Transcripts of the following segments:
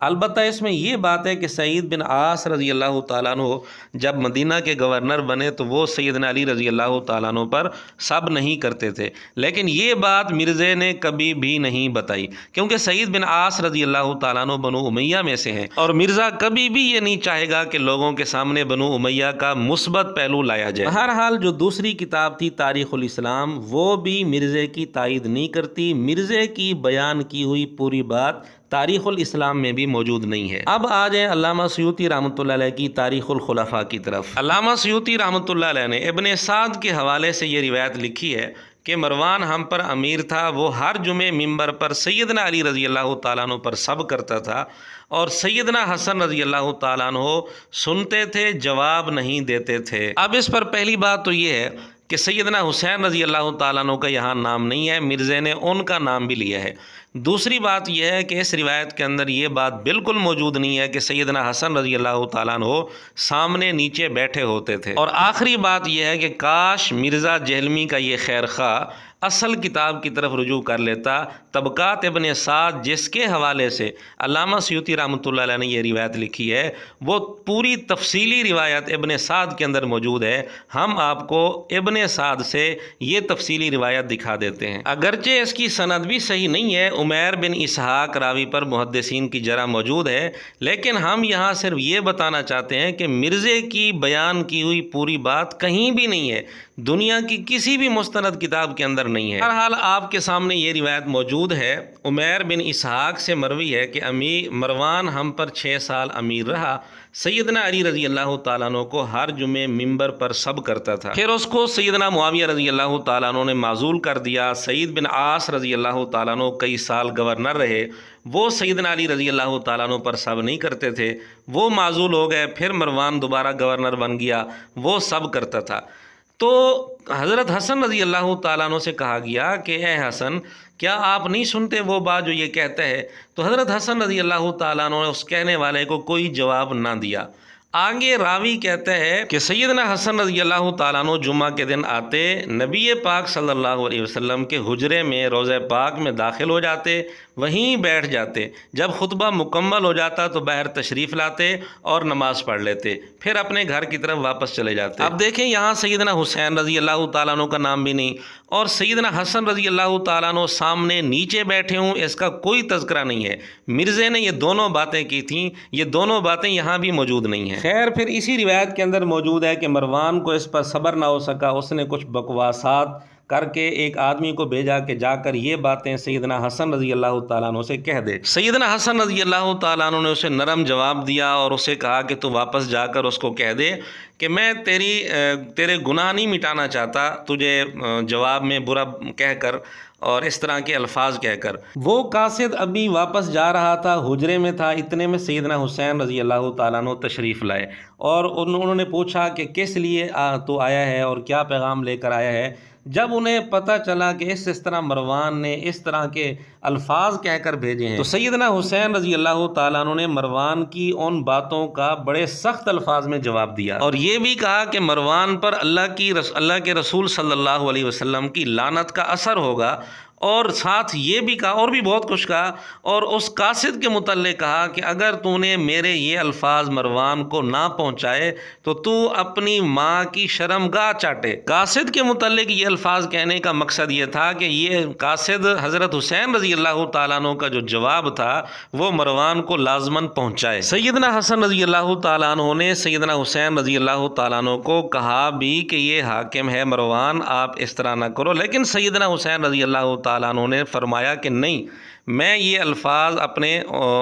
البتہ اس میں یہ بات ہے کہ سعید بن عاص رضی اللہ تعالیٰ عنہ جب مدینہ کے گورنر بنے تو وہ سیدنا علی رضی اللہ تعالیٰ عنہ پر سب نہیں کرتے تھے، لیکن یہ بات مرزا نے کبھی بھی نہیں بتائی، کیونکہ سعید بن عاص رضی اللہ تعالیٰ عنہ بنو امیہ میں سے ہیں، اور مرزا کبھی بھی یہ نہیں چاہے گا کہ لوگوں کے سامنے بنو امیہ کا مثبت پہلو لایا جائے۔ بہرحال جو دوسری کتاب تھی تاریخ الاسلام، وہ بھی مرزا کی تائید نہیں کرتی، مرزا کی بیان کی ہوئی پوری بات تاریخ الاسلام میں بھی موجود نہیں ہے۔ اب آ جائیں علامہ سیوطی رحمۃ اللہ علیہ کی تاریخ الخلفاء کی طرف۔ علامہ سیوطی رحمۃ اللہ علیہ نے ابن سعد کے حوالے سے یہ روایت لکھی ہے کہ مروان ہم پر امیر تھا، وہ ہر جمعے ممبر پر سیدنا علی رضی اللہ تعالیٰ عنہ پر سب کرتا تھا، اور سیدنا حسن رضی اللہ تعالیٰ عنہ سنتے تھے، جواب نہیں دیتے تھے۔ اب اس پر پہلی بات تو یہ ہے کہ سیدنا حسین رضی اللہ تعالیٰ عنہ کا یہاں نام نہیں ہے، مرزا نے ان کا نام بھی لیا ہے۔ دوسری بات یہ ہے کہ اس روایت کے اندر یہ بات بالکل موجود نہیں ہے کہ سیدنا حسن رضی اللہ تعالیٰ عنہ سامنے نیچے بیٹھے ہوتے تھے۔ اور آخری بات یہ ہے کہ کاش مرزا جہلمی کا یہ خیر خواہ اصل کتاب کی طرف رجوع کر لیتا، طبقات ابن سعد جس کے حوالے سے علامہ سیوطی رحمۃ اللہ علیہ نے یہ روایت لکھی ہے، وہ پوری تفصیلی روایت ابن سعد کے اندر موجود ہے۔ ہم آپ کو ابن سعد سے یہ تفصیلی روایت دکھا دیتے ہیں، اگرچہ اس کی سند بھی صحیح نہیں ہے، عمیر بن اسحاق راوی پر محدثین کی جرح موجود ہے، لیکن ہم یہاں صرف یہ بتانا چاہتے ہیں کہ مرزا کی بیان کی ہوئی پوری بات کہیں بھی نہیں ہے، دنیا کی کسی بھی مستند کتاب کے اندر نہیں ہے۔ بہرحال آپ کے سامنے یہ روایت موجود ہے، عمیر بن اسحاق سے مروی ہے کہ مروان ہم پر 6 سال امیر رہا، سیدنا علی رضی اللہ تعالیٰ عنہ کو ہر جمعے ممبر پر سب کرتا تھا، پھر اس کو سیدنا معاویہ رضی اللہ تعالیٰ عنہ نے معزول کر دیا۔ سعید بن عاص رضی اللہ تعالیٰ عنہ کئی سال گورنر رہے، وہ سیدنا علی رضی اللہ تعالیٰ عنہ پر سب نہیں کرتے تھے، وہ معزول ہو گئے، پھر مروان دوبارہ گورنر بن گیا، وہ سب کرتا تھا۔ تو حضرت حسن رضی اللہ تعالیٰ عنہ سے کہا گیا کہ اے حسن، کیا آپ نہیں سنتے وہ بات جو یہ کہتا ہے؟ تو حضرت حسن رضی اللہ تعالیٰ عنہ نے اس کہنے والے کو کوئی جواب نہ دیا۔ آگے راوی کہتا ہے کہ سیدنا حسن رضی اللہ تعالیٰ عنہ جمعہ کے دن آتے، نبی پاک صلی اللہ علیہ وسلم کے حجرے میں روضہ پاک میں داخل ہو جاتے، وہیں بیٹھ جاتے، جب خطبہ مکمل ہو جاتا تو باہر تشریف لاتے اور نماز پڑھ لیتے، پھر اپنے گھر کی طرف واپس چلے جاتے۔ اب دیکھیں یہاں سیدنا حسین رضی اللہ تعالیٰ عنہ کا نام بھی نہیں، اور سیدنا حسن رضی اللہ تعالیٰ عنہ سامنے نیچے بیٹھے ہوں، اس کا کوئی تذکرہ نہیں ہے۔ مرزا نے یہ دونوں باتیں کی تھیں، یہ دونوں باتیں یہاں بھی موجود نہیں ہیں۔ خیر پھر اسی روایت کے اندر موجود ہے کہ مروان کو اس پر صبر نہ ہو سکا، اس نے کچھ بکواسات کر کے ایک آدمی کو بھیجا کہ جا کر یہ باتیں سیدنا حسن رضی اللہ تعالیٰ عنہ سے کہہ دے۔ سیدنا حسن رضی اللہ تعالیٰ عنہ نے اسے نرم جواب دیا اور اسے کہا کہ تو واپس جا کر اس کو کہہ دے کہ میں تیرے گناہ نہیں مٹانا چاہتا، تجھے جواب میں برا کہہ کر اور اس طرح کے الفاظ کہہ کر۔ وہ قاصد ابھی واپس جا رہا تھا، حجرے میں تھا، اتنے میں سیدنا حسین رضی اللہ تعالیٰ عنہ تشریف لائے، اور انہوں نے پوچھا کہ کس لیے تو آیا ہے اور کیا پیغام لے کر آیا ہے۔ جب انہیں پتہ چلا کہ اس طرح مروان نے اس طرح کے الفاظ کہہ کر بھیجے ہیں، تو سیدنا حسین رضی اللہ تعالیٰ عنہ نے مروان کی ان باتوں کا بڑے سخت الفاظ میں جواب دیا، اور یہ بھی کہا کہ مروان پر اللہ کے رسول صلی اللہ علیہ وسلم کی لعنت کا اثر ہوگا، اور ساتھ یہ بھی کہا، اور بھی بہت کچھ کہا، اور اس قاصد کے متعلق کہا کہ اگر تو نے میرے یہ الفاظ مروان کو نہ پہنچائے تو تو اپنی ماں کی شرمگاہ چاٹے۔ قاصد کے متعلق یہ الفاظ کہنے کا مقصد یہ تھا کہ یہ قاصد حضرت حسین رضی اللہ تعالیٰ عنہ کا جو جواب تھا وہ مروان کو لازماً پہنچائے۔ سیدنا حسن رضی اللہ تعالیٰ عنہ نے سیدنا حسین رضی اللہ تعالیٰ عنہ کو کہا بھی کہ یہ حاکم ہے مروان، آپ اس طرح نہ کرو، لیکن سیدنا حسین رضی اللہ تعالیٰ عنہ نے فرمایا کہ نہیں، میں یہ الفاظ اپنے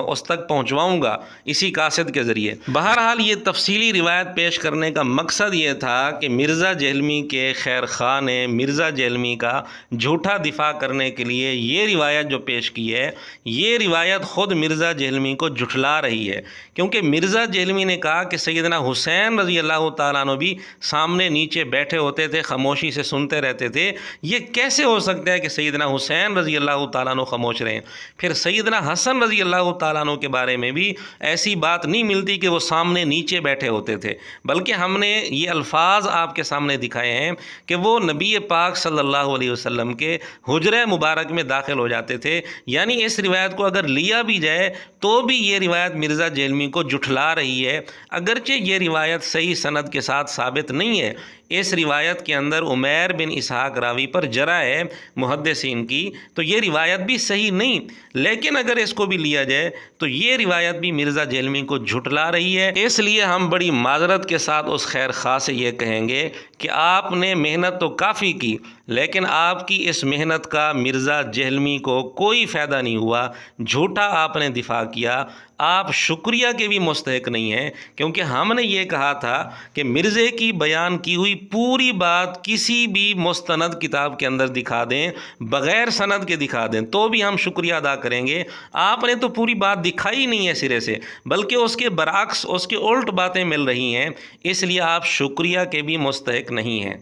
اس تک پہنچواؤں گا اسی قاصد کے ذریعے۔ بہرحال یہ تفصیلی روایت پیش کرنے کا مقصد یہ تھا کہ مرزا جہلمی کے خیر خواہ نے مرزا جہلمی کا جھوٹا دفاع کرنے کے لیے یہ روایت جو پیش کی ہے، یہ روایت خود مرزا جہلمی کو جھٹلا رہی ہے، کیونکہ مرزا جہلمی نے کہا کہ سیدنا حسین رضی اللہ تعالیٰ عنہ بھی سامنے نیچے بیٹھے ہوتے تھے، خاموشی سے سنتے رہتے تھے۔ یہ کیسے ہو سکتا ہے کہ سیدنا حسین رضی اللہ تعالیٰ عنہ خاموش رہیں؟ پھر سیدنا حسن رضی اللہ تعالیٰ عنہ کے بارے میں بھی ایسی بات نہیں ملتی کہ وہ سامنے نیچے بیٹھے ہوتے تھے، بلکہ ہم نے یہ الفاظ آپ کے سامنے دکھائے ہیں کہ وہ نبی پاک صلی اللہ علیہ وسلم کے حجرہ مبارک میں داخل ہو جاتے تھے۔ یعنی اس روایت کو اگر لیا بھی جائے تو بھی یہ روایت مرزا جیلمی کو جھٹلا رہی ہے، اگرچہ یہ روایت صحیح سند کے ساتھ ثابت نہیں ہے۔ اس روایت کے اندر عمیر بن اسحاق راوی پر جرح ہے محدثین کی، تو یہ روایت بھی صحیح نہیں، لیکن اگر اس کو بھی لیا جائے تو یہ روایت بھی مرزا جیلمی کو جھٹلا رہی ہے۔ اس لیے ہم بڑی معذرت کے ساتھ اس خیر خواہ سے یہ کہیں گے کہ آپ نے محنت تو کافی کی، لیکن آپ کی اس محنت کا مرزا جیلمی کو کوئی فائدہ نہیں ہوا، جھوٹا آپ نے دفاع کیا، آپ شکریہ کے بھی مستحق نہیں ہیں، کیونکہ ہم نے یہ کہا تھا کہ مرزے کی بیان کی ہوئی پوری بات کسی بھی مستند کتاب کے اندر دکھا دیں، بغیر سند کے دکھا دیں تو بھی ہم شکریہ ادا کریں گے۔ آپ نے تو پوری بات دکھائی نہیں ہے سرے سے، بلکہ اس کے برعکس اس کے الٹ باتیں مل رہی ہیں، اس لیے آپ شکریہ کے بھی مستحق نہیں ہیں۔